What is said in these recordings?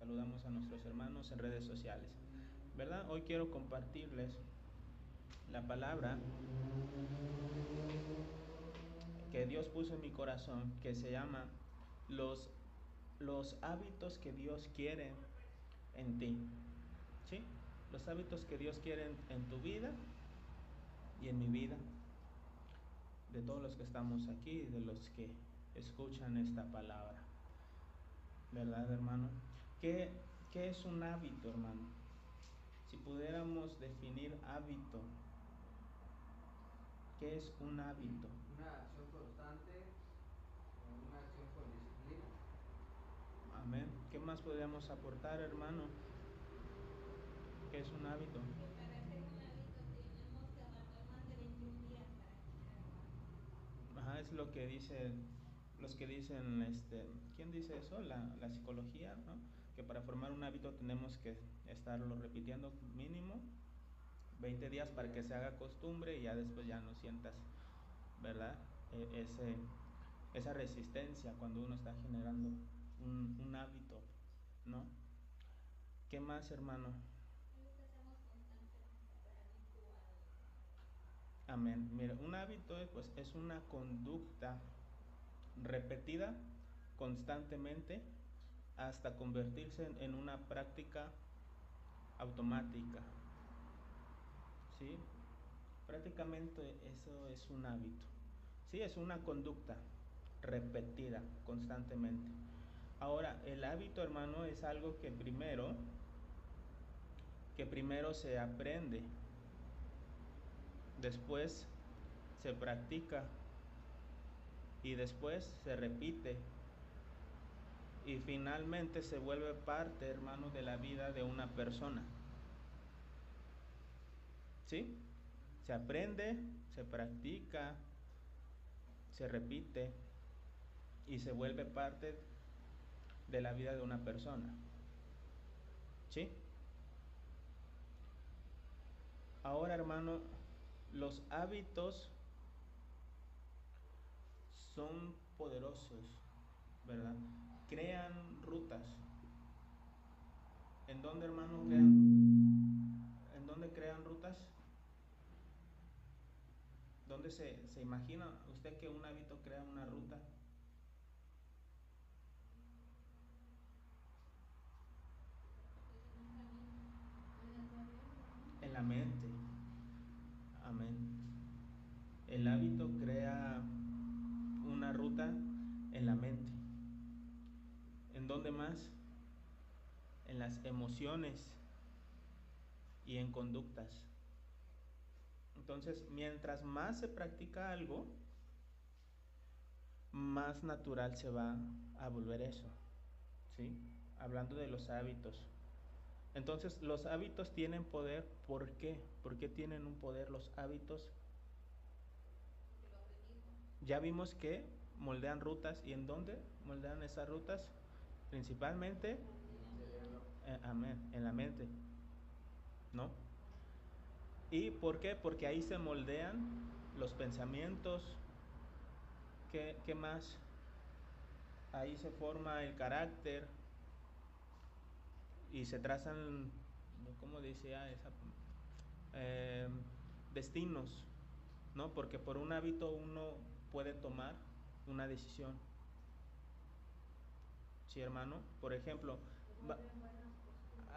saludamos a nuestros hermanos en redes sociales, ¿verdad? Hoy quiero compartirles la palabra que Dios puso en mi corazón, que se llama los hábitos que Dios quiere en ti, ¿sí? Los hábitos que Dios quiere en tu vida y en mi vida, de todos los que estamos aquí, de los que escuchan esta palabra, ¿verdad, hermano? ¿Qué es un hábito, hermano? Si pudiéramos definir hábito, ¿qué es un hábito? Una acción constante o una acción con disciplina. Amén. ¿Qué más podríamos aportar, hermano? ¿Qué es un hábito? Que para hacer un hábito tenemos que aguantar más de 21 días para quitarlo. Ajá, es lo que dicen los que dicen, ¿quién dice eso? La psicología, ¿no? Que para formar un hábito tenemos que estarlo repitiendo mínimo 20 días para que se haga costumbre y ya después ya no sientas, ¿verdad? Esa resistencia cuando uno está generando un hábito, ¿no? ¿Qué más, hermano? Amén. Mira, un hábito pues, es una conducta repetida constantemente hasta convertirse en una práctica automática, ¿sí? Prácticamente eso es un hábito, sí, es una conducta repetida constantemente. Ahora, el hábito, hermano, es algo que primero se aprende, después se practica y después se repite y finalmente se vuelve parte, hermano, de la vida de una persona. ¿Sí? Se aprende, se practica, se repite y se vuelve parte de la vida de una persona. ¿Sí? Ahora, hermano, los hábitos son poderosos, ¿verdad? Crean rutas. ¿En dónde, hermano, ¿En dónde crean rutas? ¿Dónde se imagina usted que un hábito crea una ruta? En la mente. Amén. El hábito crea una ruta en la mente. ¿En dónde más? En las emociones y en conductas. Entonces, mientras más se practica algo, más natural se va a volver eso, ¿sí? Hablando de los hábitos. Entonces, los hábitos tienen poder. ¿Por qué? ¿Por qué tienen un poder los hábitos? Ya vimos que moldean rutas. ¿Y en dónde moldean esas rutas? Principalmente en la mente, ¿no? ¿Y por qué? Porque ahí se moldean los pensamientos. ¿Qué más? Ahí se forma el carácter y se trazan, ¿cómo decía esa? Destinos, ¿no? Porque por un hábito uno puede tomar una decisión. Sí, hermano. Por ejemplo,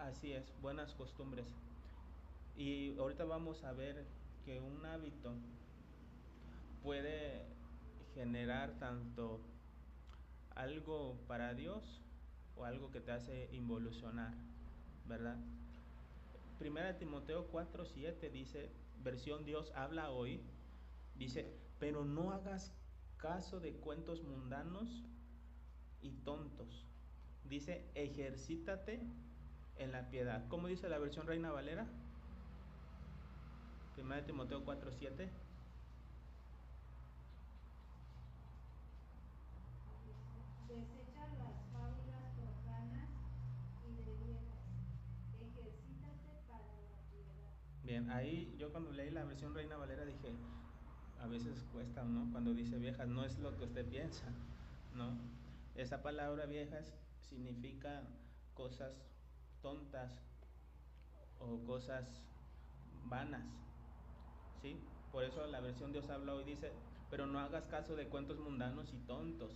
así es, buenas costumbres. Y ahorita vamos a ver que un hábito puede generar tanto algo para Dios o algo que te hace involucionar, ¿verdad? Primera Timoteo 4:7 dice, versión Dios habla hoy, dice, pero no hagas caso de cuentos mundanos y tontos. Dice, ejercítate en la piedad. ¿Cómo dice la versión Reina Valera? Primera Timoteo 4:7. Desecha las fábulas profanas y de viejas. Ejercítate para la piedad. Bien, ahí yo cuando leí la versión Reina Valera dije, a veces cuesta, ¿no? Cuando dice viejas, no es lo que usted piensa, ¿no? Esa palabra viejas significa cosas tontas o cosas vanas, ¿sí? Por eso la versión Dios habla hoy dice, pero no hagas caso de cuentos mundanos y tontos.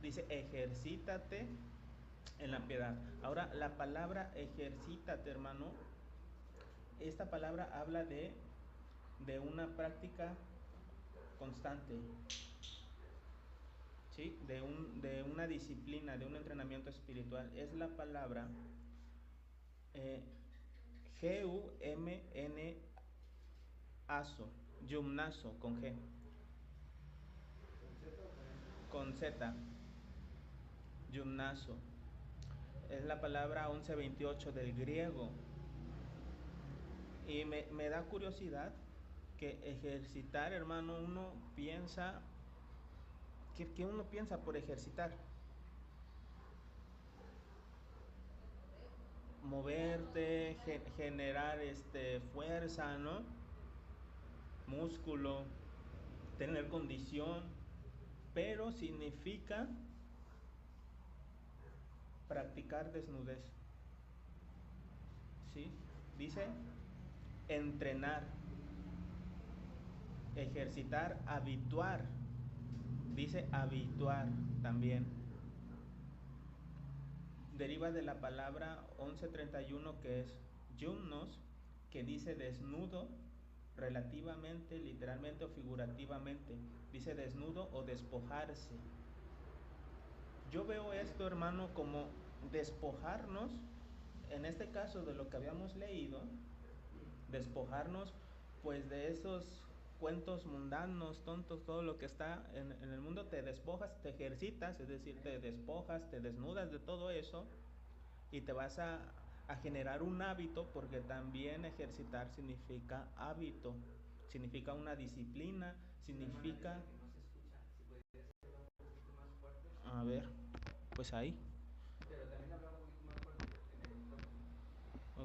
Dice, ejercítate en la piedad. Ahora, la palabra ejercítate, hermano, esta palabra habla de una práctica constante, ¿sí? De una disciplina, de un entrenamiento espiritual. Es la palabra G-U-M-N-A-S-O, gymnaso, con G. Con Z, gymnaso. Es la palabra 1128 del griego. Y me da curiosidad que ejercitar, hermano, uno piensa, ¿qué uno piensa por ejercitar? Moverte, generar fuerza, ¿no? Músculo, tener condición, pero significa practicar desnudez, ¿sí? Dice entrenar, ejercitar, habituar, dice habituar también. Deriva de la palabra 1131 que es gymnos, que dice desnudo, relativamente, literalmente o figurativamente. Dice desnudo o despojarse. Yo veo esto, hermano, como despojarnos, en este caso de lo que habíamos leído, despojarnos pues de esos cuentos mundanos, tontos, todo lo que está en el mundo. Te despojas, te ejercitas, es decir, te despojas, te desnudas de todo eso y te vas a generar un hábito, porque también ejercitar significa hábito, significa una disciplina, significa... A ver, pues ahí. Pero también habla un poquito más fuerte en el micrófono.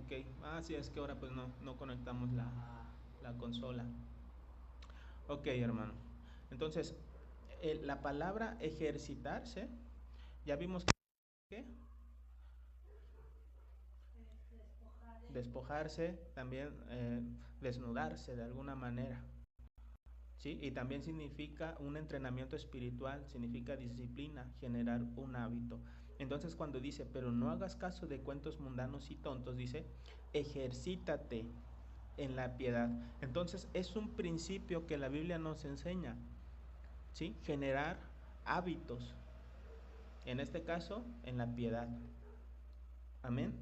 Ok, sí, es que ahora pues no conectamos la consola. Ok, hermano. Entonces, la palabra ejercitarse, ya vimos que despojarse, también desnudarse de alguna manera, ¿sí? Y también significa un entrenamiento espiritual, significa disciplina, generar un hábito. Entonces cuando dice, pero no hagas caso de cuentos mundanos y tontos, dice, ejercítate en la piedad. Entonces es un principio que la Biblia nos enseña, ¿sí? Generar hábitos, en este caso, en la piedad. Amén.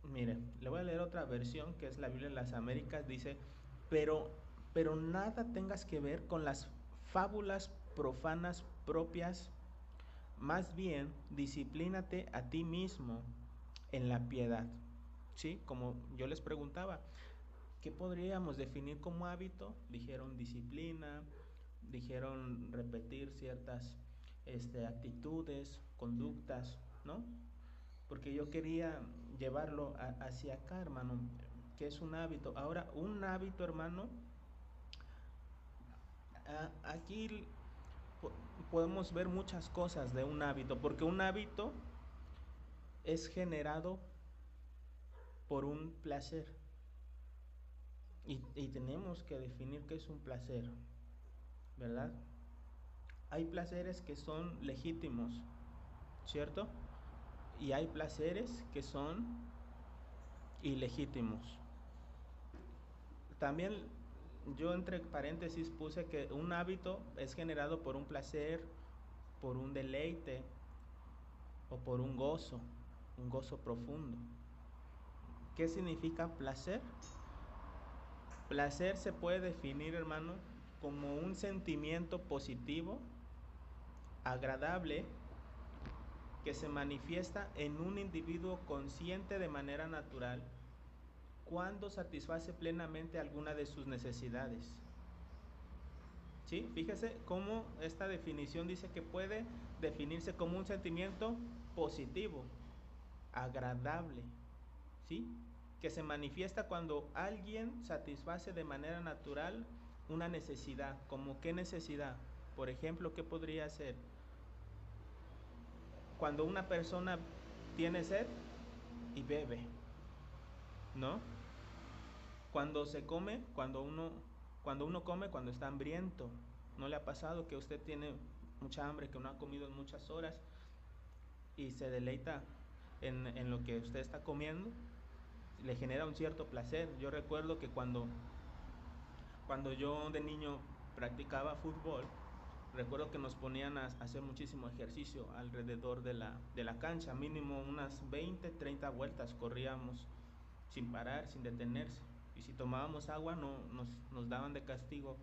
Mire, le voy a leer otra versión que es la Biblia de las Américas. Dice, pero nada tengas que ver con las fábulas profanas propias, más bien disciplínate a ti mismo en la piedad. ¿Sí? Como yo les preguntaba, ¿qué podríamos definir como hábito? Dijeron disciplina, dijeron repetir ciertas actitudes, conductas, ¿no? Porque yo quería llevarlo hacia acá, hermano, que es un hábito. Ahora, un hábito, hermano, aquí podemos ver muchas cosas de un hábito, porque un hábito es generado por un placer. Y tenemos que definir qué es un placer, ¿verdad? Hay placeres que son legítimos, ¿cierto? Y hay placeres que son ilegítimos. También yo entre paréntesis puse que un hábito es generado por un placer, por un deleite o por un gozo profundo. ¿Qué significa placer? Placer se puede definir, hermano, como un sentimiento positivo, agradable, que se manifiesta en un individuo consciente de manera natural cuando satisface plenamente alguna de sus necesidades. ¿Sí? Fíjese cómo esta definición dice que puede definirse como un sentimiento positivo, agradable, ¿sí? Que se manifiesta cuando alguien satisface de manera natural una necesidad. ¿Como qué necesidad? Por ejemplo, ¿qué podría ser? cuando una persona tiene sed y bebe, ¿no? Cuando se come, cuando uno come cuando está hambriento. ¿No le ha pasado que usted tiene mucha hambre, que no ha comido en muchas horas y se deleita en lo que usted está comiendo? Le genera un cierto placer. Yo recuerdo que cuando yo de niño practicaba fútbol, recuerdo que nos ponían a hacer muchísimo ejercicio alrededor de la cancha, mínimo unas 20, 30 vueltas corríamos sin parar, sin detenerse. Y si tomábamos agua, nos daban de castigo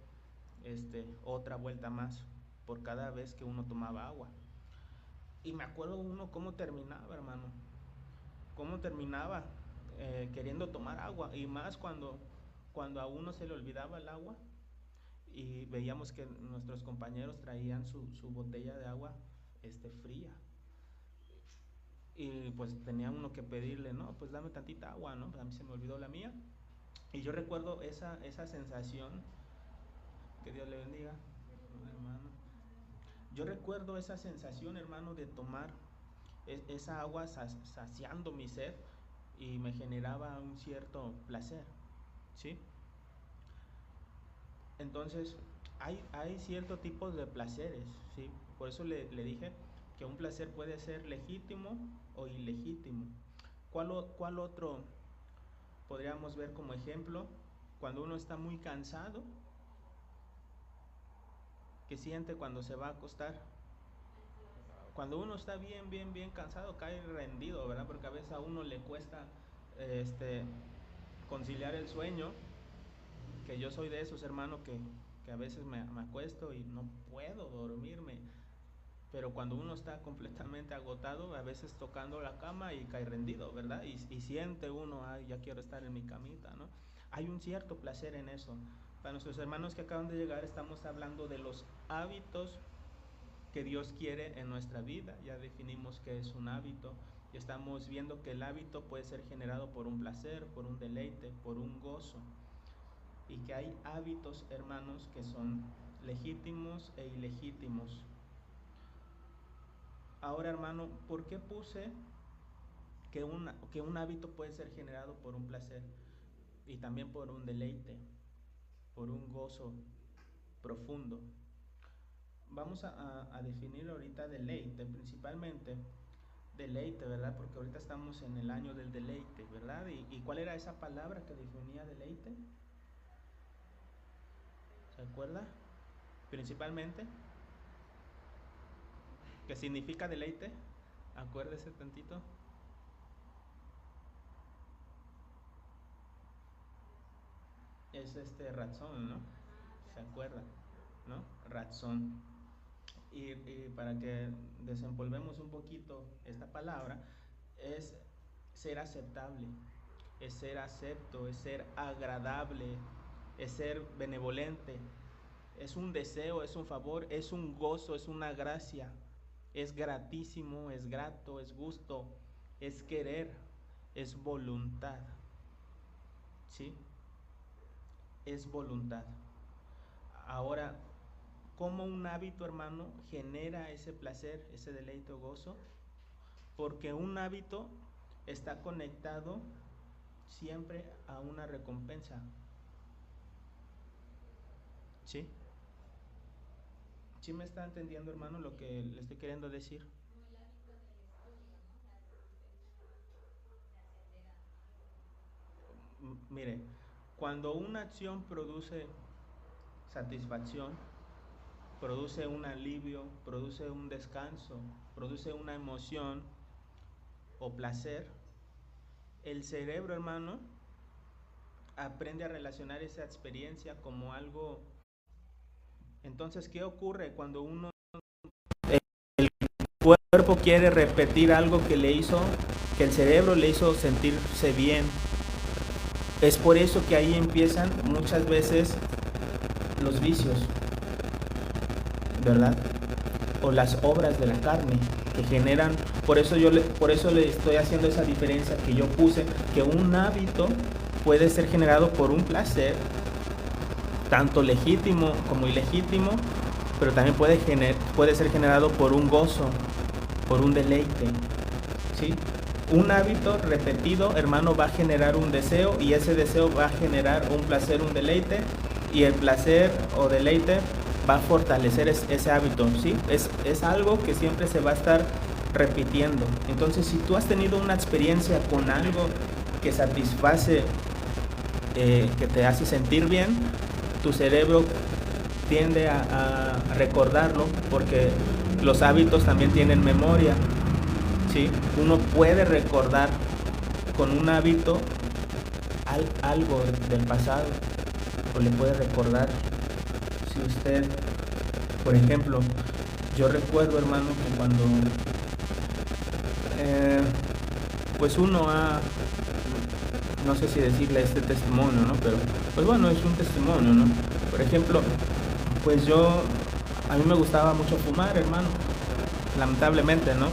otra vuelta más por cada vez que uno tomaba agua. Y me acuerdo uno cómo terminaba, hermano, cómo terminaba queriendo tomar agua, y más cuando a uno se le olvidaba el agua y veíamos que nuestros compañeros traían su botella de agua fría, y pues tenía uno que pedirle, no, pues dame tantita agua, ¿no? Pues a mí se me olvidó la mía. Y yo recuerdo esa sensación, que Dios le bendiga, hermano. Yo recuerdo esa sensación, hermano, de tomar esa agua saciando mi sed, y me generaba un cierto placer, ¿sí? Entonces, hay ciertos tipos de placeres, ¿sí? Por eso le dije que un placer puede ser legítimo o ilegítimo. ¿Cuál otro podríamos ver como ejemplo? Cuando uno está muy cansado, ¿qué siente cuando se va a acostar? Cuando uno está bien cansado, cae rendido, ¿verdad? Porque a veces a uno le cuesta conciliar el sueño, que yo soy de esos, hermanos, que a veces me acuesto y no puedo dormirme. Pero cuando uno está completamente agotado, a veces tocando la cama y cae rendido, ¿verdad? Y siente uno, ay, ya quiero estar en mi camita, ¿no? Hay un cierto placer en eso. Para nuestros hermanos que acaban de llegar, estamos hablando de los hábitos que Dios quiere en nuestra vida. Ya definimos qué es un hábito, y estamos viendo que el hábito puede ser generado por un placer, por un deleite, por un gozo, y que hay hábitos, hermanos, que son legítimos e ilegítimos. Ahora, hermano, ¿por qué puse que un hábito puede ser generado por un placer y también por un deleite, por un gozo profundo? Vamos a definir ahorita deleite, principalmente deleite, ¿verdad? Porque ahorita estamos en el año del deleite, ¿verdad? ¿Y cuál era esa palabra que definía deleite? ¿Se acuerda? Principalmente, ¿qué significa deleite? Acuérdese tantito. Es razón, ¿no? ¿Se acuerda? ¿No? Razón. Y para que desenvolvemos un poquito esta palabra, es ser aceptable, es ser acepto, es ser agradable, es ser benevolente, es un deseo, es un favor, es un gozo, es una gracia, es gratísimo, es grato, es gusto, es querer, es voluntad, ¿sí? Es voluntad. Ahora, ¿cómo un hábito, hermano, genera ese placer, ese deleite o gozo? Porque un hábito está conectado siempre a una recompensa, ¿sí? ¿Sí me está entendiendo, hermano, lo que le estoy queriendo decir? Como el hábito del estudio, ¿no? La recompensa de ascender a algo. Mire, cuando una acción produce satisfacción, produce un alivio, produce un descanso, produce una emoción o placer, el cerebro, hermano, aprende a relacionar esa experiencia como algo. Entonces, ¿qué ocurre cuando el cuerpo quiere repetir algo que el cerebro le hizo sentirse bien? Es por eso que ahí empiezan muchas veces los vicios, ¿verdad? O las obras de la carne que generan. Por eso le estoy haciendo esa diferencia que yo puse, que un hábito puede ser generado por un placer, tanto legítimo como ilegítimo, pero también puede ser generado por un gozo, por un deleite, ¿sí? Un hábito repetido, hermano, va a generar un deseo, y ese deseo va a generar un placer, un deleite, y el placer o deleite va a fortalecer ese hábito, ¿sí? Es algo que siempre se va a estar repitiendo. Entonces, si tú has tenido una experiencia con algo que satisface, que te hace sentir bien, tu cerebro tiende a recordarlo, porque los hábitos también tienen memoria, ¿sí? Uno puede recordar con un hábito algo del pasado, o le puede recordar. Si usted, por ejemplo, yo recuerdo, hermano, que cuando pues uno no sé si decirle este testimonio, ¿no? Pero pues bueno, es un testimonio, ¿no? Por ejemplo, pues a mí me gustaba mucho fumar, hermano, lamentablemente, ¿no?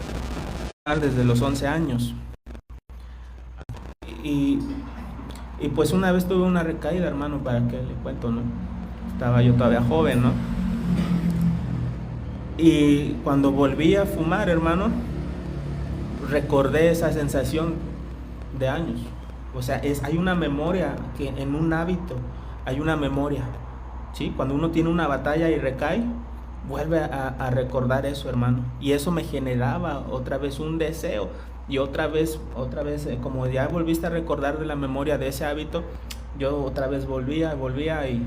Desde los 11 años. Y pues una vez tuve una recaída, hermano, para que le cuento, ¿no? Estaba yo todavía joven, ¿no? Y cuando volví a fumar, hermano, recordé esa sensación de años. O sea, hay una memoria, que en un hábito hay una memoria, ¿sí? Cuando uno tiene una batalla y recae, vuelve a recordar eso, hermano. Y eso me generaba otra vez un deseo. Y otra vez, como ya volviste a recordar de la memoria de ese hábito, yo otra vez volvía, y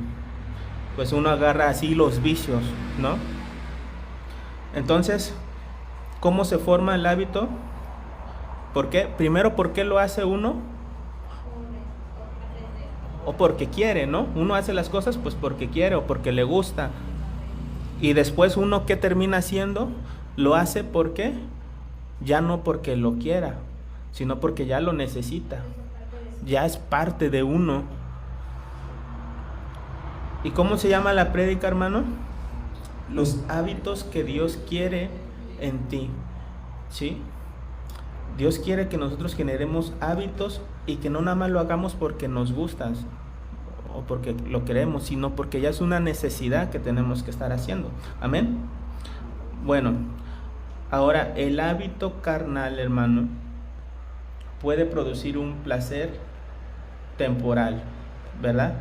pues uno agarra así los vicios, ¿no? Entonces, ¿cómo se forma el hábito? ¿Por qué? Primero, ¿por qué lo hace uno? O porque quiere, ¿no? Uno hace las cosas pues porque quiere o porque le gusta. Y después uno, ¿qué termina haciendo? Lo hace porque ya no porque lo quiera, sino porque ya lo necesita. Ya es parte de uno. ¿Y cómo se llama la prédica, hermano? Los hábitos que Dios quiere en ti, ¿sí? Dios quiere que nosotros generemos hábitos, y que no nada más lo hagamos porque nos gustan o porque lo queremos, sino porque ya es una necesidad que tenemos que estar haciendo. Amén. Bueno, ahora el hábito carnal, hermano, puede producir un placer temporal, ¿verdad?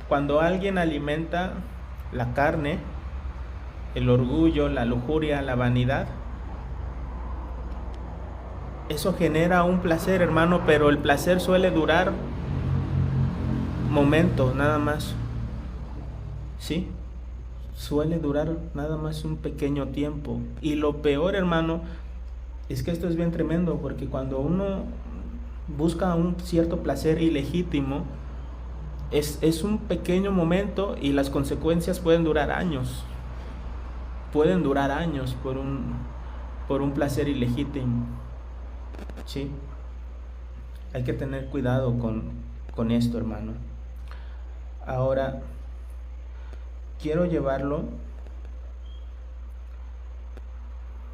Cuando alguien alimenta la carne, el orgullo, la lujuria, la vanidad, eso genera un placer, hermano, pero el placer suele durar momentos nada más, ¿sí? Suele durar nada más un pequeño tiempo. Y lo peor, hermano, es que esto es bien tremendo, porque cuando uno busca un cierto placer ilegítimo, es un pequeño momento, y las consecuencias pueden durar años. Pueden durar años por un placer ilegítimo. Sí, hay que tener cuidado con esto, hermano. Ahora, quiero llevarlo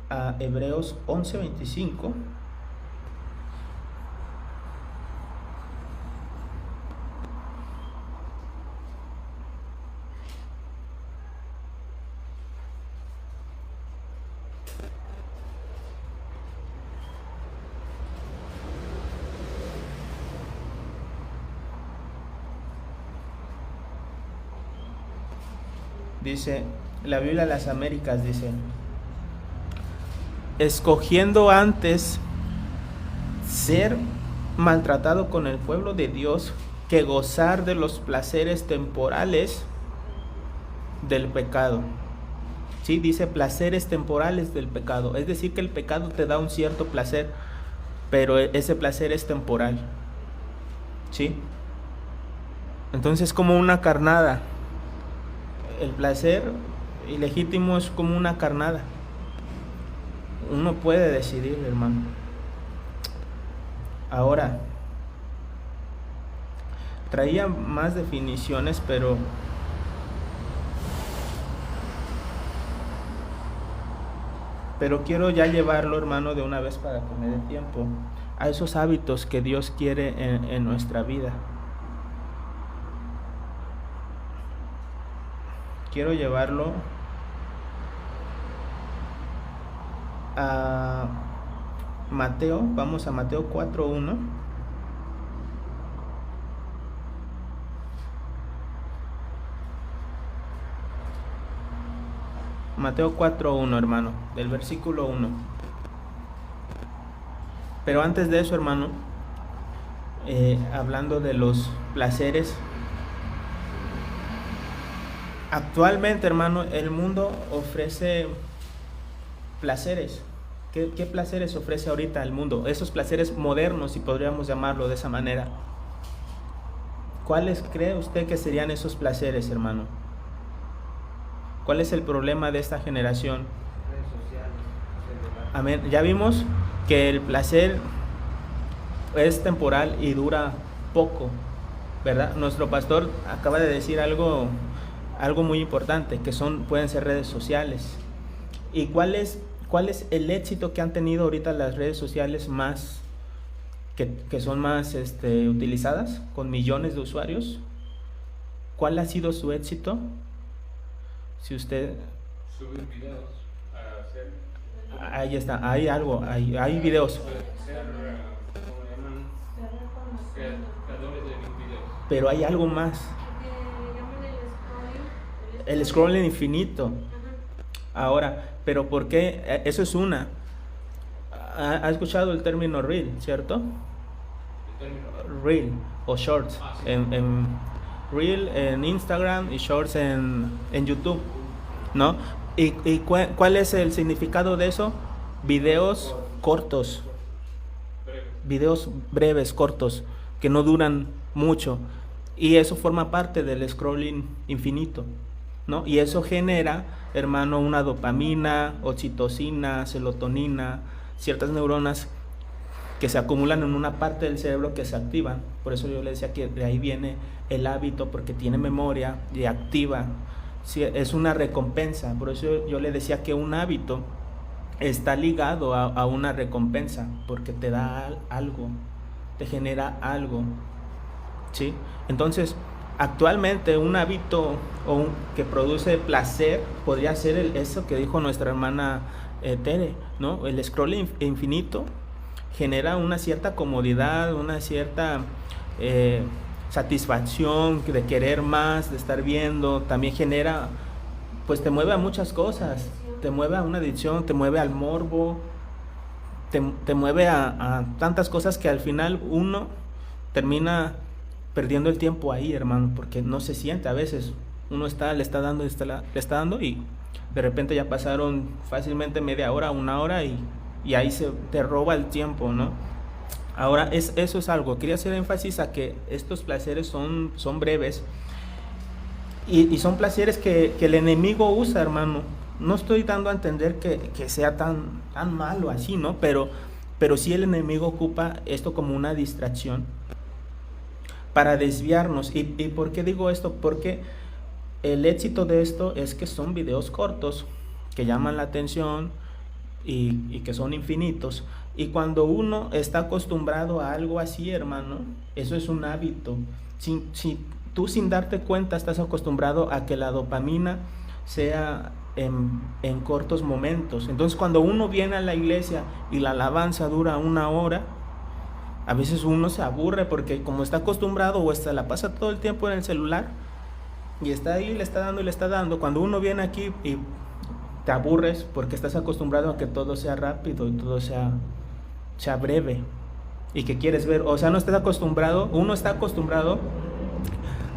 a Hebreos 11:25. Dice, la Biblia de las Américas dice: escogiendo antes ser maltratado con el pueblo de Dios que gozar de los placeres temporales del pecado. Sí, dice placeres temporales del pecado. Es decir, que el pecado te da un cierto placer, pero ese placer es temporal. ¿Sí? Entonces, como una carnada. El placer ilegítimo es como una carnada. Uno puede decidir, hermano. Ahora, traía más definiciones, pero quiero ya llevarlo, hermano, de una vez para que me dé tiempo a esos hábitos que Dios quiere en nuestra vida. Quiero llevarlo a Mateo, vamos a Mateo 4:1. Mateo 4:1, hermano, del versículo 1. Pero antes de eso, hermano, hablando de los placeres, actualmente, hermano, el mundo ofrece placeres. ¿Qué placeres ofrece ahorita el mundo? Esos placeres modernos, si podríamos llamarlo de esa manera. ¿Cuáles cree usted que serían esos placeres, hermano? ¿Cuál es el problema de esta generación? Redes sociales. Amén. Ya vimos que el placer es temporal y dura poco, ¿verdad? Nuestro pastor acaba de decir algo muy importante, que pueden ser redes sociales. ¿Y cuál es el éxito que han tenido ahorita las redes sociales más que son más utilizadas, con millones de usuarios? ¿Cuál ha sido su éxito? Si usted... Subir videos, hacer... Ahí está, hay algo, hay videos. Ser, ¿cómo le llaman? Creadores de videos. Pero hay algo más. El scrolling infinito. Ahora, pero ¿por qué? Eso es una. ¿Ha escuchado el término reel, cierto? El término. Reel o shorts. Sí. En reel en Instagram y shorts en YouTube, ¿no? ¿Y cuál es el significado de eso? Videos cortos. Videos breves, cortos, que no duran mucho. Y eso forma parte del scrolling infinito, ¿no? Y eso genera, hermano, una dopamina, oxitocina, serotonina, ciertas neuronas que se acumulan en una parte del cerebro que se activan. Por eso yo le decía que de ahí viene el hábito, porque tiene memoria y activa. Sí, es una recompensa. Por eso yo le decía que un hábito está ligado a una recompensa, porque te da algo, te genera algo, ¿sí? Entonces, actualmente un hábito que produce placer podría ser eso que dijo nuestra hermana Tere, ¿no? El scrolling infinito genera una cierta comodidad, una cierta satisfacción de querer más, de estar viendo. También genera, pues te mueve a muchas cosas, te mueve a una adicción, te mueve al morbo, te mueve a tantas cosas que al final uno termina perdiendo el tiempo ahí, hermano, porque no se siente. A veces uno le está dando y de repente ya pasaron fácilmente media hora, una hora y ahí te roba el tiempo, ¿no? Ahora, eso es algo. Quería hacer énfasis a que estos placeres son breves y son placeres que el enemigo usa, hermano. No estoy dando a entender que sea tan malo así, ¿no? Pero sí el enemigo ocupa esto como una distracción para desviarnos. ¿Y por qué digo esto? Porque el éxito de esto es que son videos cortos que llaman la atención y que son infinitos. Y cuando uno está acostumbrado a algo así, hermano, eso es un hábito. Si tú sin darte cuenta estás acostumbrado a que la dopamina sea en cortos momentos. Entonces cuando uno viene a la iglesia y la alabanza dura 1 hora, a veces uno se aburre porque como está acostumbrado o la pasa todo el tiempo en el celular y está ahí, le está dando. Cuando uno viene aquí y te aburres porque estás acostumbrado a que todo sea rápido y todo sea breve y que quieres ver, o sea, uno está acostumbrado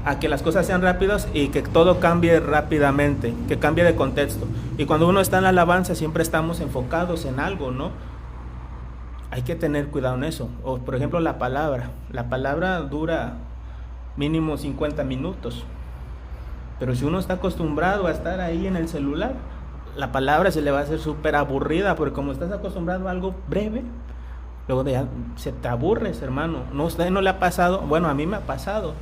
a que las cosas sean rápidas y que todo cambie rápidamente, que cambie de contexto. Y cuando uno está en la alabanza siempre estamos enfocados en algo, ¿no? Hay que tener cuidado en eso. O por ejemplo la palabra dura mínimo 50 minutos, pero si uno está acostumbrado a estar ahí en el celular, la palabra se le va a hacer súper aburrida, porque como estás acostumbrado a algo breve, luego se te aburres, hermano. ¿No, a usted no le ha pasado? Bueno, a mí me ha pasado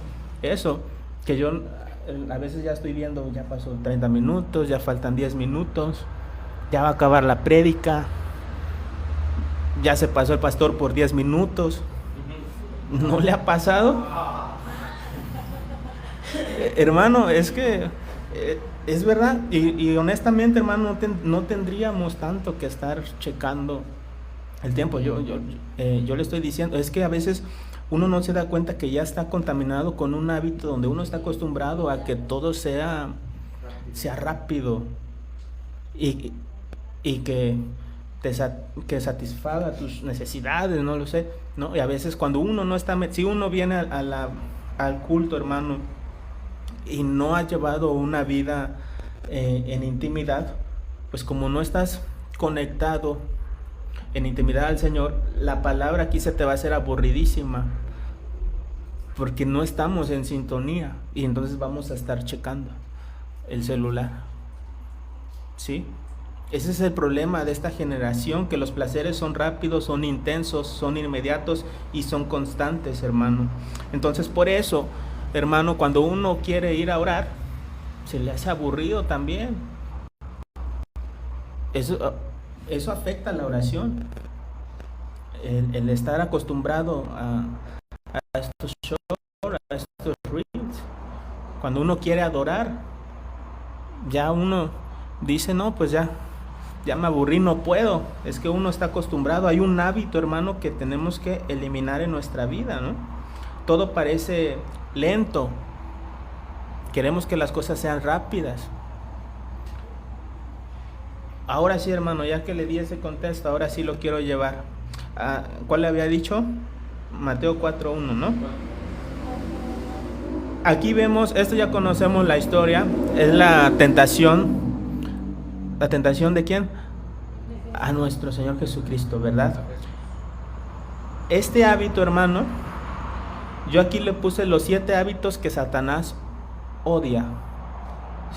eso, que yo a veces ya estoy viendo, ya pasó 30 minutos, ya faltan 10 minutos, ya va a acabar la prédica, ya se pasó el pastor por 10 minutos. ¿No le ha pasado? Hermano, es que Es verdad, y honestamente, hermano, no tendríamos tanto que estar checando el tiempo. Yo le estoy diciendo, es que a veces uno no se da cuenta que ya está contaminado con un hábito donde uno está acostumbrado a que todo sea rápido y que que satisfaga tus necesidades, no lo sé, ¿no? Y a veces cuando uno no está, si uno viene al culto, hermano, y no ha llevado una vida en intimidad, pues como no estás conectado en intimidad al Señor, la palabra aquí se te va a hacer aburridísima, porque no estamos en sintonía, y entonces vamos a estar checando el celular, ¿sí? Ese es el problema de esta generación, que los placeres son rápidos, son intensos, son inmediatos y son constantes, hermano. Entonces, por eso, hermano, cuando uno quiere ir a orar, se le hace aburrido también. Eso afecta la oración. El estar acostumbrado a estos shows, a estos reels. Cuando uno quiere adorar, ya uno dice, no, pues ya me aburrí, no puedo. Es que uno está acostumbrado. Hay un hábito, hermano, que tenemos que eliminar en nuestra vida, ¿no? Todo parece lento. Queremos que las cosas sean rápidas. Ahora sí, hermano, ya que le di ese contexto, ahora sí lo quiero llevar. ¿Cuál le había dicho? Mateo 4:1, ¿no? Aquí vemos, esto ya conocemos la historia, es la tentación. ¿La tentación de quién? A nuestro Señor Jesucristo, ¿verdad? Este hábito, hermano, yo aquí le puse los 7 hábitos que Satanás odia.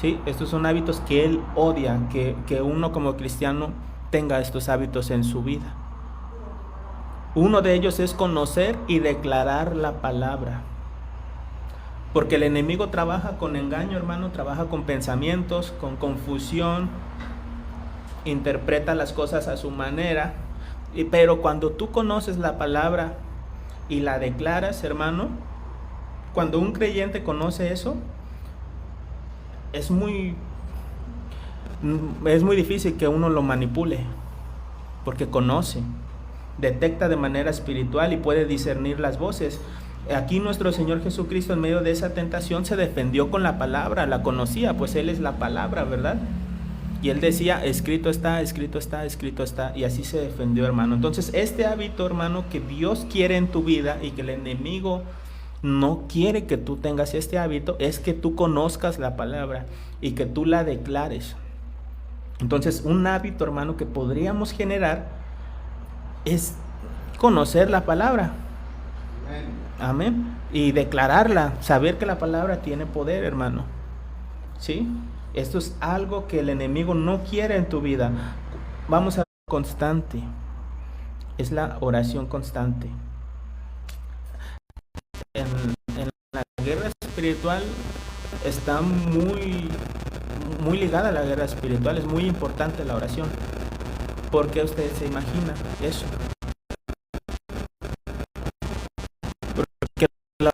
¿Sí? Estos son hábitos que él odia, que uno como cristiano tenga estos hábitos en su vida. Uno de ellos es conocer y declarar la palabra. Porque el enemigo trabaja con engaño, hermano, trabaja con pensamientos, con confusión, interpreta las cosas a su manera, pero cuando tú conoces la palabra y la declaras, hermano, cuando un creyente conoce eso, es muy difícil que uno lo manipule, porque conoce, detecta de manera espiritual y puede discernir las voces. Aquí nuestro Señor Jesucristo, en medio de esa tentación, se defendió con la palabra, la conocía, pues Él es la palabra, ¿verdad? Y Él decía, escrito está, escrito está, escrito está, y así se defendió, hermano. Entonces, este hábito, hermano, que Dios quiere en tu vida y que el enemigo no quiere que tú tengas este hábito, es que tú conozcas la palabra y que tú la declares. Entonces, un hábito, hermano, que podríamos generar es conocer la palabra. Amén. Y declararla, saber que la palabra tiene poder, hermano. ¿Sí? Esto es algo que el enemigo no quiere en tu vida. Vamos a constante. Es la oración constante. En la guerra espiritual está muy ligada a la guerra espiritual. Es muy importante la oración. ¿Por qué usted se imagina eso? Porque la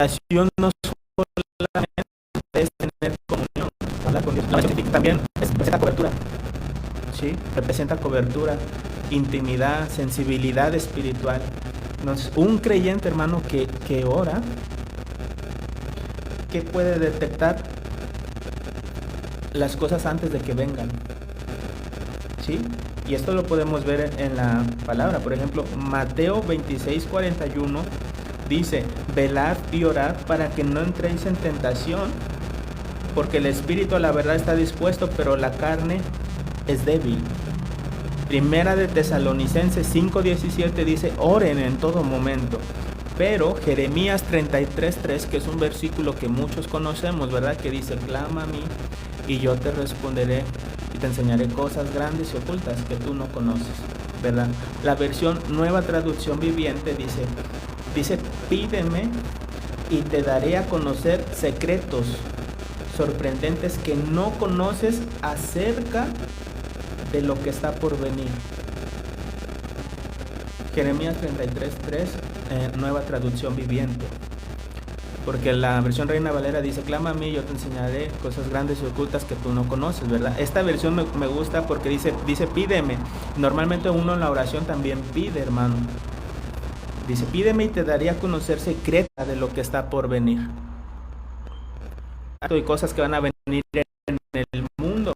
oración no solamente es tener comunión, hablar con Dios. La oración también representa cobertura. ¿Sí? Representa cobertura, intimidad, sensibilidad espiritual. Entonces, un creyente, hermano, que ora, que puede detectar las cosas antes de que vengan. ¿Sí? Y esto lo podemos ver en la palabra. Por ejemplo, Mateo 26:41 dice, velad y orad para que no entréis en tentación, porque el espíritu a la verdad está dispuesto, pero la carne es débil. Primera de Tesalonicenses 5:17 dice, oren en todo momento. Pero Jeremías 33:3, que es un versículo que muchos conocemos, ¿verdad? Que dice, clama a mí y yo te responderé y te enseñaré cosas grandes y ocultas que tú no conoces, ¿verdad? La versión Nueva Traducción Viviente dice, pídeme y te daré a conocer secretos sorprendentes que no conoces acerca de lo que está por venir. Jeremías 33:3, Nueva Traducción Viviente. Porque la versión Reina Valera dice, clama a mí, yo te enseñaré cosas grandes y ocultas que tú no conoces, ¿verdad? Esta versión me gusta porque dice pídeme. Normalmente uno en la oración también pide, hermano. Dice, pídeme y te daría a conocer secreta de lo que está por venir. Hay cosas que van a venir en el mundo,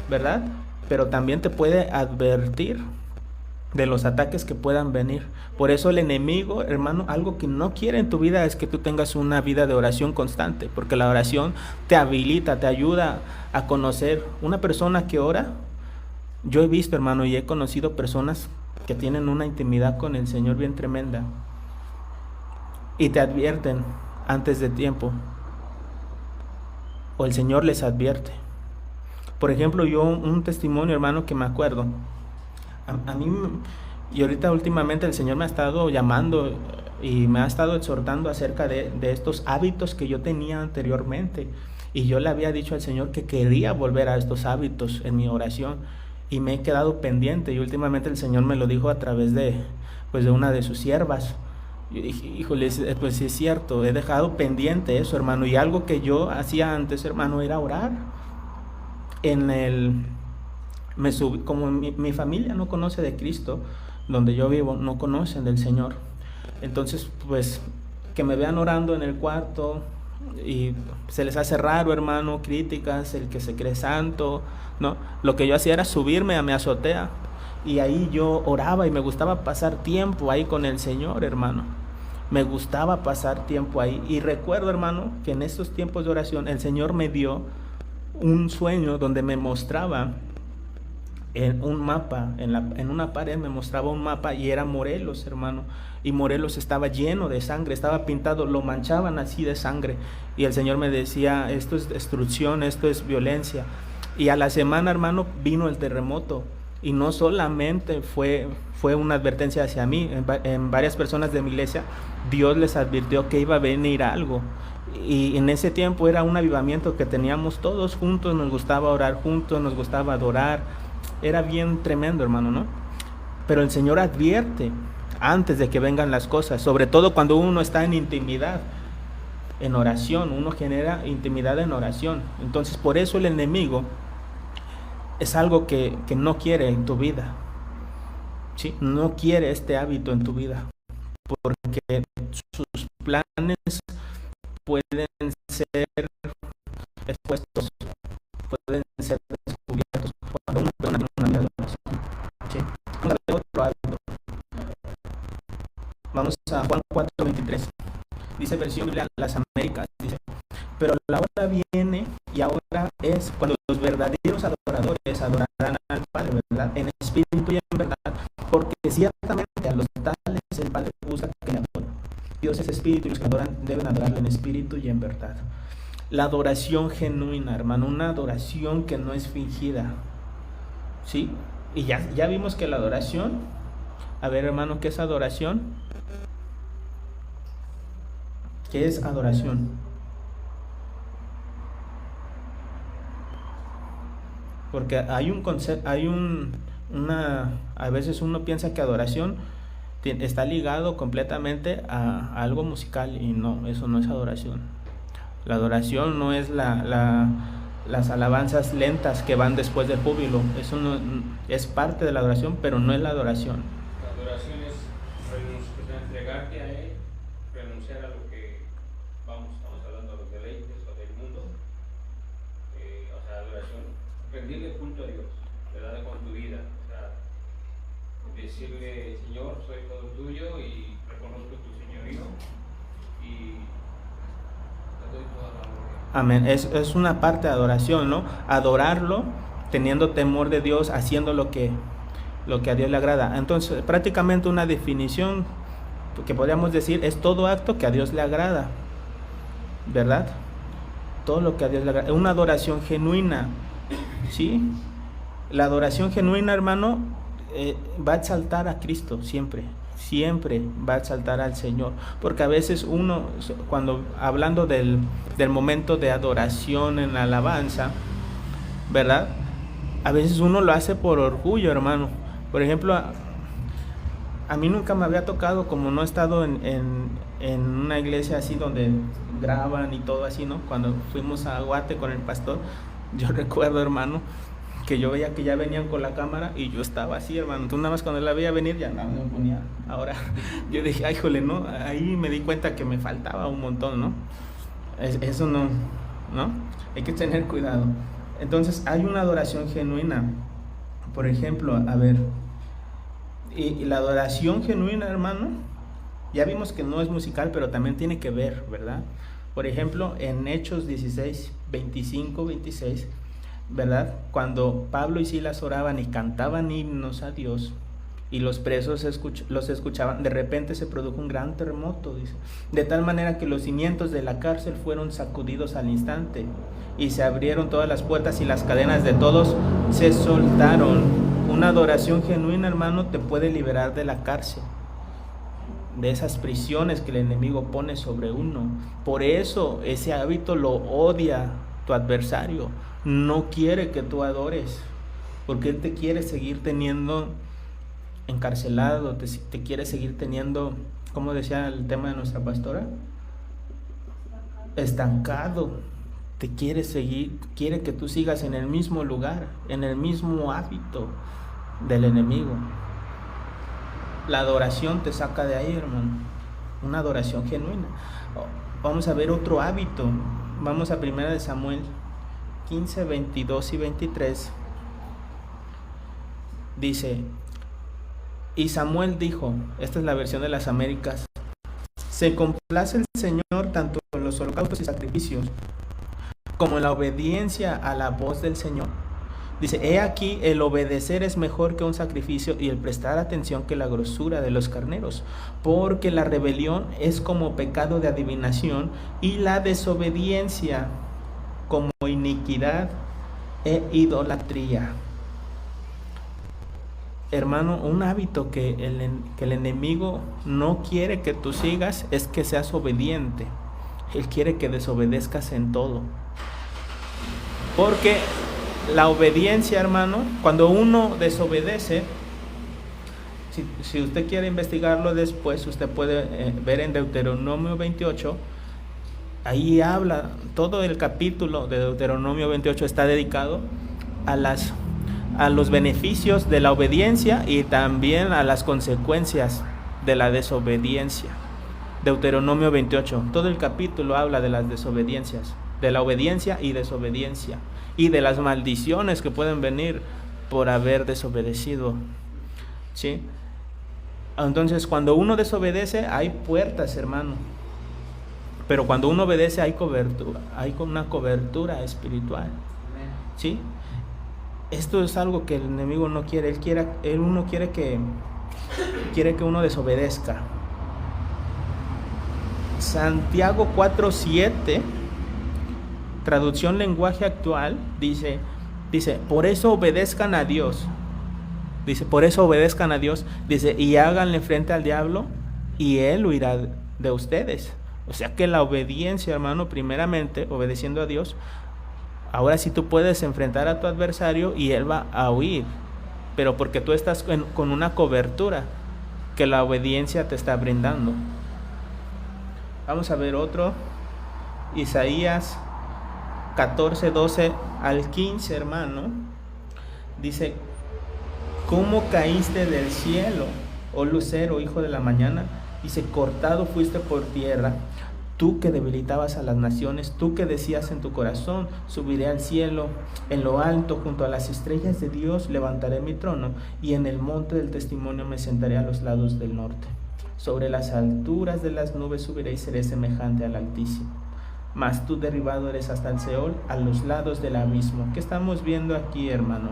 ¿verdad? Pero también te puede advertir de los ataques que puedan venir. Por eso el enemigo, hermano, algo que no quiere en tu vida es que tú tengas una vida de oración constante, porque la oración te habilita, te ayuda a conocer. Una persona que ora, yo he visto, hermano, y he conocido personas que tienen una intimidad con el Señor bien tremenda y te advierten antes de tiempo, o el Señor les advierte. Por ejemplo, yo un testimonio, hermano, que me acuerdo, a mí, y ahorita últimamente el Señor me ha estado llamando y me ha estado exhortando acerca de estos hábitos que yo tenía anteriormente, y yo le había dicho al Señor que quería volver a estos hábitos en mi oración, y me he quedado pendiente, y últimamente el Señor me lo dijo a través de una de sus siervas. Yo dije, híjole, pues sí es cierto, he dejado pendiente eso, hermano, y algo que yo hacía antes, hermano, era orar. Me subí, como mi familia no conoce de Cristo, donde yo vivo, no conocen del Señor, entonces pues que me vean orando en el cuarto y se les hace raro, hermano, críticas, el que se cree santo, ¿no? Lo que yo hacía era subirme a mi azotea y ahí yo oraba y me gustaba pasar tiempo ahí con el Señor, hermano. Me gustaba pasar tiempo ahí. Y recuerdo, hermano, que en estos tiempos de oración el Señor me dio un sueño donde me mostraba en un mapa, en una pared me mostraba un mapa y era Morelos, hermano, y Morelos estaba lleno de sangre, estaba pintado, lo manchaban así de sangre, y el Señor me decía, esto es destrucción, esto es violencia. Y a la semana, hermano, vino el terremoto, y no solamente fue una advertencia hacia mí, en varias personas de mi iglesia, Dios les advirtió que iba a venir algo. Y en ese tiempo era un avivamiento que teníamos todos juntos, nos gustaba orar juntos, nos gustaba adorar, era bien tremendo, hermano, ¿no? Pero el Señor advierte antes de que vengan las cosas, sobre todo cuando uno está en intimidad, en oración, uno genera intimidad en oración. Entonces por eso el enemigo es algo que no quiere en tu vida, ¿sí? No quiere este hábito en tu vida, porque sus planes pueden ser expuestos, pueden ser descubiertos cuando uno tiene una vida de oración, ¿sí? Vamos a ver otro hábito. Vamos a Juan 4:23. Dice versión Biblia Las Américas, dice, pero la hora viene y ahora es cuando los verdaderos adoradores adorarán al Padre, ¿verdad? En espíritu y en verdad, porque ciertamente a los tales el Padre busca que le adoren. Dios es espíritu y los que adoran deben adorarlo en espíritu y en verdad. La adoración genuina, hermano, una adoración que no es fingida, ¿sí? Y ya vimos que la adoración, a ver, hermano, ¿qué es adoración? ¿Qué es adoración? Porque hay un concepto, a veces uno piensa que adoración está ligado completamente a algo musical, y no, eso no es adoración. La adoración no es las alabanzas lentas que van después del júbilo, eso no es parte de la adoración, pero no es la adoración. La adoración es entregarte a Él, renunciar a lo que estamos hablando de los deleites o del mundo, o sea, adoración, rendirle culto a Dios, ¿verdad? Con tu vida, o sea, decirle, Señor, soy todo tuyo y reconozco tu señorío y te doy toda la gloria. Amén, es una parte de adoración, ¿no? Adorarlo teniendo temor de Dios, haciendo lo que a Dios le agrada. Entonces, prácticamente una definición que podríamos decir es todo acto que a Dios le agrada, ¿verdad? Todo lo que a Dios le agrada. Una adoración genuina, ¿sí? La adoración genuina, hermano, va a exaltar a Cristo siempre va a exaltar al Señor, porque a veces uno, cuando hablando del momento de adoración en la alabanza, ¿verdad? A veces uno lo hace por orgullo, hermano. Por ejemplo, a mí nunca me había tocado, como no he estado en una iglesia así donde graban y todo así, ¿no? Cuando fuimos a Guate con el pastor, yo recuerdo, hermano, que yo veía que ya venían con la cámara y yo estaba así, hermano. Tú nada más cuando la veía venir ya no me ponía. Ahora yo dije, ay, jole, ¿no? Ahí me di cuenta que me faltaba un montón, ¿no? Eso no, ¿no? Hay que tener cuidado. Entonces hay una adoración genuina. Por ejemplo, a ver, y la adoración genuina, hermano, ya vimos que no es musical, pero también tiene que ver, ¿verdad? Por ejemplo, en Hechos 16, 25, 26, ¿verdad? Cuando Pablo y Silas oraban y cantaban himnos a Dios y los presos los escuchaban, de repente se produjo un gran terremoto, dice, de tal manera que los cimientos de la cárcel fueron sacudidos al instante y se abrieron todas las puertas y las cadenas de todos se soltaron. Una adoración genuina, hermano, te puede liberar de la cárcel, de esas prisiones que el enemigo pone sobre uno. Por eso ese hábito lo odia tu adversario. No quiere que tú adores, porque él te quiere seguir teniendo encarcelado, te quiere seguir teniendo, como decía el tema de nuestra pastora, estancado. Te quiere seguir, quiere que tú sigas en el mismo lugar, en el mismo hábito del enemigo. La adoración te saca de ahí, hermano. Una adoración genuina. Vamos a ver otro hábito. Vamos a 1 de Samuel 15, 22 y 23. Dice, y Samuel dijo, esta es la versión de las Américas: se complace el Señor tanto en los holocaustos y sacrificios como en la obediencia a la voz del Señor. Dice, he aquí, el obedecer es mejor que un sacrificio y el prestar atención que la grosura de los carneros, porque la rebelión es como pecado de adivinación y la desobediencia como iniquidad e idolatría. Hermano, un hábito que el enemigo no quiere que tú sigas es que seas obediente. Él quiere que desobedezcas en todo. Porque la obediencia, hermano, cuando uno desobedece, si usted quiere investigarlo después, usted puede ver en Deuteronomio 28, ahí habla, todo el capítulo de Deuteronomio 28 está dedicado a los beneficios de la obediencia y también a las consecuencias de la desobediencia. Deuteronomio 28, todo el capítulo habla de las desobediencias, de la obediencia y desobediencia, y de las maldiciones que pueden venir por haber desobedecido, ¿sí? Entonces, cuando uno desobedece, hay puertas, hermano. Pero cuando uno obedece, hay cobertura, hay una cobertura espiritual, ¿sí? Esto es algo que el enemigo no quiere. Él quiere que uno desobedezca. Santiago 4:7, traducción lenguaje actual, dice, por eso obedezcan a Dios. Dice, por eso obedezcan a Dios. Dice, y háganle frente al diablo y él huirá de ustedes. O sea que la obediencia, hermano, primeramente, obedeciendo a Dios, ahora sí tú puedes enfrentar a tu adversario y él va a huir. Pero porque tú estás con una cobertura que la obediencia te está brindando. Vamos a ver otro. Isaías 14, 12 al 15, hermano. Dice, ¿cómo caíste del cielo, oh lucero, hijo de la mañana? Dice, cortado fuiste por tierra, tú que debilitabas a las naciones, tú que decías en tu corazón, subiré al cielo, en lo alto, junto a las estrellas de Dios, levantaré mi trono, y en el monte del testimonio me sentaré a los lados del norte. Sobre las alturas de las nubes subiré y seré semejante al Altísimo. Mas tú derribado eres hasta el Seol, a los lados del abismo. ¿Qué estamos viendo aquí, hermano?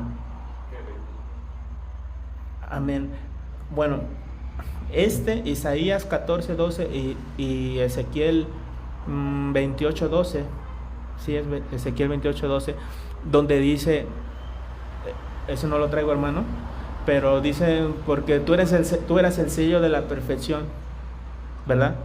Amén. Bueno, Isaías 14, 12 y Ezequiel 28, 12, sí, es Ezequiel 28, 12, donde dice, eso no lo traigo, hermano, pero dice, porque tú eras el sello de la perfección, ¿verdad?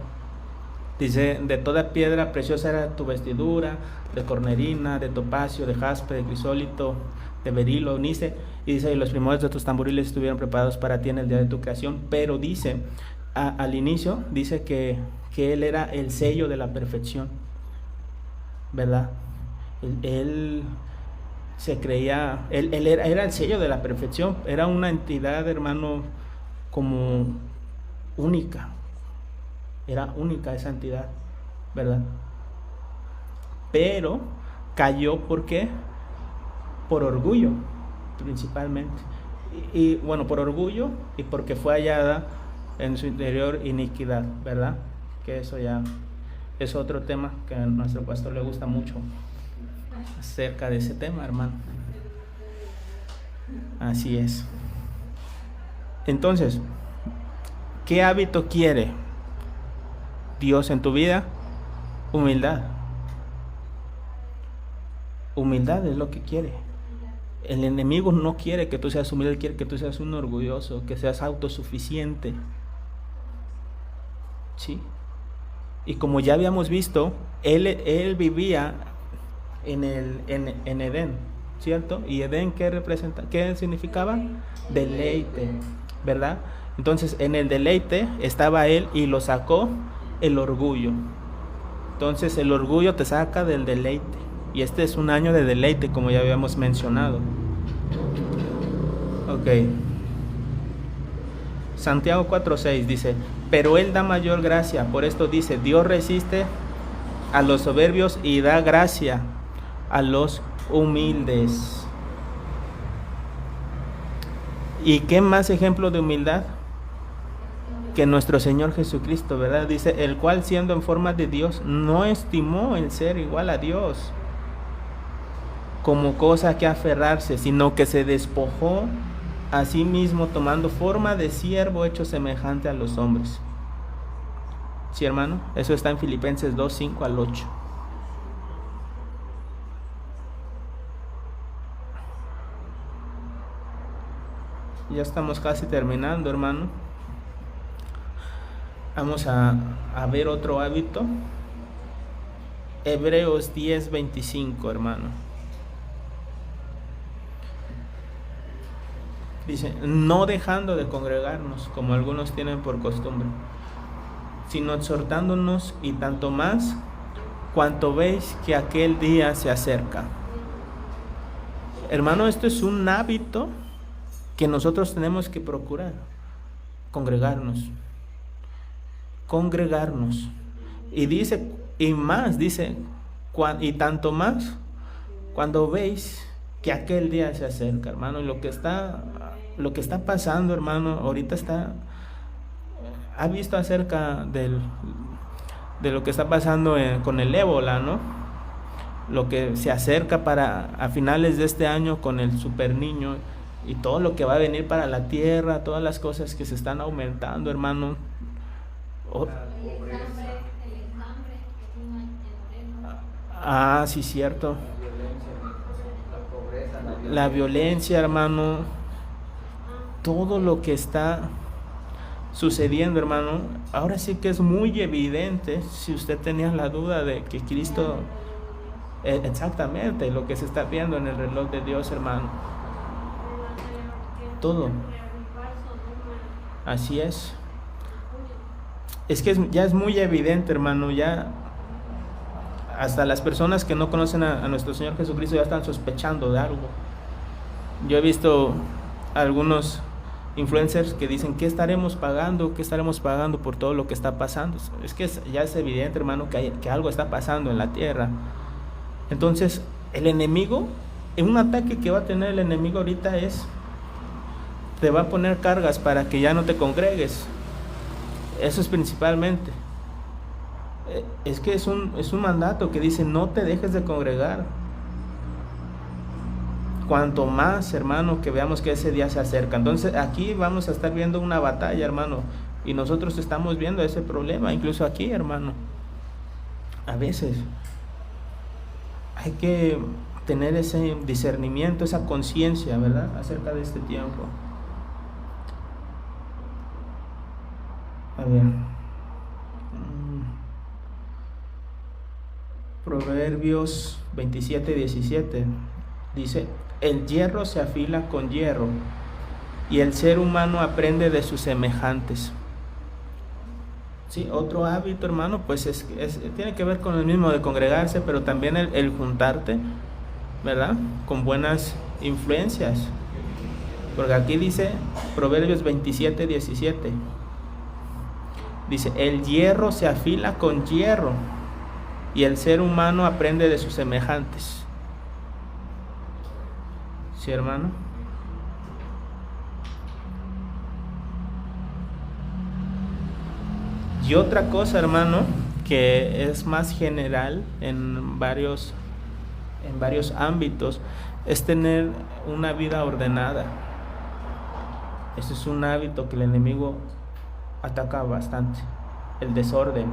Dice, de toda piedra preciosa era tu vestidura, de cornerina, de topacio, de jaspe, de crisólito, de beril o nice, y dice, y los primores de tus tamboriles estuvieron preparados para ti en el día de tu creación, pero dice, al inicio, dice que él era el sello de la perfección, ¿verdad? Él se creía, él era el sello de la perfección, era una entidad, hermano, como única, era única esa entidad, ¿verdad? Pero cayó, ¿por qué? Por orgullo, principalmente, y bueno, por orgullo y porque fue hallada en su interior iniquidad, ¿verdad? Que eso ya es otro tema que a nuestro pastor le gusta mucho acerca de ese tema, hermano. Así es. Entonces, ¿qué hábito quiere Dios en tu vida? Humildad. Humildad es lo que quiere. El enemigo no quiere que tú seas humilde, quiere que tú seas un orgulloso, que seas autosuficiente. ¿Sí? Y como ya habíamos visto, él vivía en Edén, ¿cierto? Y Edén, ¿qué significaba? Deleite, ¿verdad? Entonces en el deleite estaba él y lo sacó el orgullo. Entonces el orgullo te saca del deleite, y este es un año de deleite, como ya habíamos mencionado. Ok. Santiago 4:6 dice, pero él da mayor gracia, por esto dice, Dios resiste a los soberbios y da gracia a los humildes. ¿Y qué más ejemplo de humildad que nuestro Señor Jesucristo, verdad? Dice, el cual siendo en forma de Dios, no estimó el ser igual a Dios como cosa que aferrarse, sino que se despojó a sí mismo, tomando forma de siervo, hecho semejante a los hombres. ¿Sí, hermano? Eso está en Filipenses 2:5 al 8. Ya estamos casi terminando, hermano. Vamos a ver otro hábito. Hebreos 10:25, hermano. Dice, no dejando de congregarnos, como algunos tienen por costumbre, sino exhortándonos, y tanto más cuanto veis que aquel día se acerca. Hermano, esto es un hábito que nosotros tenemos que procurar, congregarnos. Y dice, y más, dice, y tanto más cuando veis que aquel día se acerca, hermano. Y lo que está pasando, hermano, ahorita ha visto acerca de lo que está pasando con el ébola, ¿no? Lo que se acerca a finales de este año con el super niño, y todo lo que va a venir para la tierra, todas las cosas que se están aumentando, hermano. Sí, cierto. La violencia, hermano. Todo lo que está sucediendo, hermano. Ahora sí que es muy evidente, si usted tenía la duda de que Cristo, exactamente lo que se está viendo en el reloj de Dios, hermano. Todo. Así es. Es que ya es muy evidente, hermano. Ya hasta las personas que no conocen a nuestro Señor Jesucristo ya están sospechando de algo. Yo he visto algunos influencers que dicen, ¿qué estaremos pagando por todo lo que está pasando? Es que ya es evidente, hermano, que algo está pasando en la tierra. Entonces, el enemigo, un ataque que va a tener el enemigo ahorita te va a poner cargas para que ya no te congregues. Eso es principalmente. Es que es un mandato que dice, no te dejes de congregar. Cuanto más, hermano, que veamos que ese día se acerca. Entonces aquí vamos a estar viendo una batalla, hermano, y nosotros estamos viendo ese problema, incluso aquí, hermano. A veces hay que tener ese discernimiento, esa conciencia, ¿verdad?, acerca de este tiempo. A ver, Proverbios 27:17. Dice, el hierro se afila con hierro y el ser humano aprende de sus semejantes. Sí, otro hábito, hermano, pues tiene que ver con el mismo de congregarse, pero también el juntarte, ¿verdad? Con buenas influencias. Porque aquí dice Proverbios 27:17. Dice, el hierro se afila con hierro y el ser humano aprende de sus semejantes. ¿Sí, hermano? Y otra cosa, hermano, que es más general en varios ámbitos, es tener una vida ordenada. Ese es un hábito que el enemigo ataca bastante, el desorden.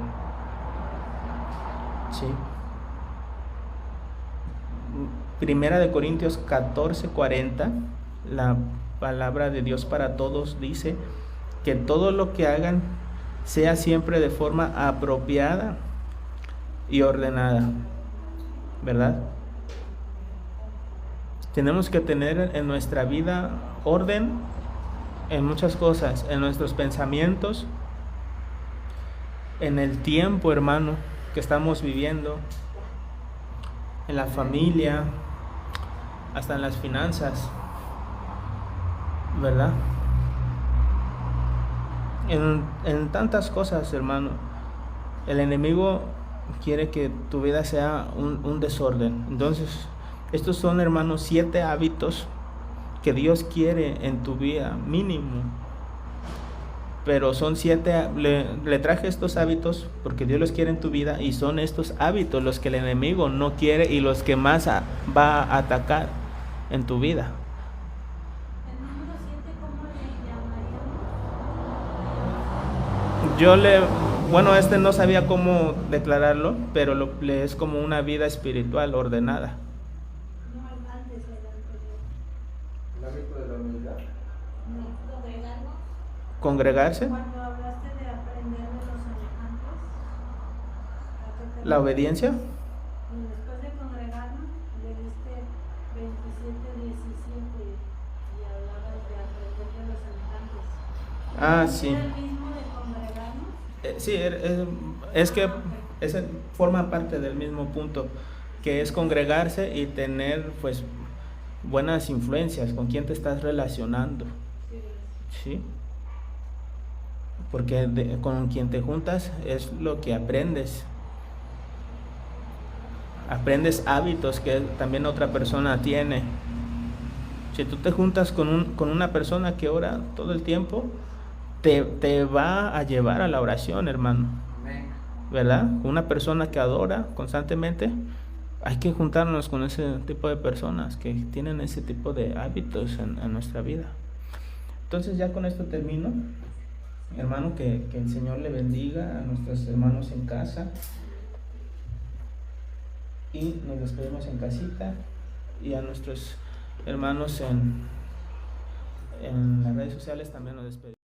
Sí. Primera de Corintios 14:40, la palabra de Dios para todos dice que todo lo que hagan sea siempre de forma apropiada y ordenada, ¿verdad? Tenemos que tener en nuestra vida orden en muchas cosas, en nuestros pensamientos, en el tiempo, hermano, que estamos viviendo, en la familia, hasta en las finanzas, ¿verdad? En tantas cosas, hermano. El enemigo quiere que tu vida sea un desorden. Entonces, estos son, hermanos, 7 hábitos que Dios quiere en tu vida, mínimo. Pero son 7, le traje estos hábitos porque Dios los quiere en tu vida, y son estos hábitos los que el enemigo no quiere y los que más va a atacar en tu vida. El número 7, ¿cómo le llamaríamos? Bueno, no sabía cómo declararlo, pero es como una vida espiritual ordenada. No, antes era anterior. El hábito de la humildad. No, congregarnos. ¿Congregarse? Cuando hablaste de aprender de los semejantes, ¿a qué te ¿La refieres? obediencia? Y después de congregarnos, le diste 27:17 y hablabas de aprender de los semejantes. Ah, sí. ¿Era el mismo de congregarnos? Sí, es que forma parte del mismo punto, que es congregarse y tener, pues, buenas influencias, con quién te estás relacionando, ¿sí? Porque con quien te juntas es lo que aprendes. Aprendes hábitos que también otra persona tiene. Si tú te juntas con una persona que ora todo el tiempo, te va a llevar a la oración, hermano. Amén. ¿Verdad? Una persona que adora constantemente, hay que juntarnos con ese tipo de personas que tienen ese tipo de hábitos en nuestra vida. Entonces, ya con esto termino. Hermano, que el Señor le bendiga a nuestros hermanos en casa, y nos despedimos en casita, y a nuestros hermanos en las redes sociales también nos despedimos.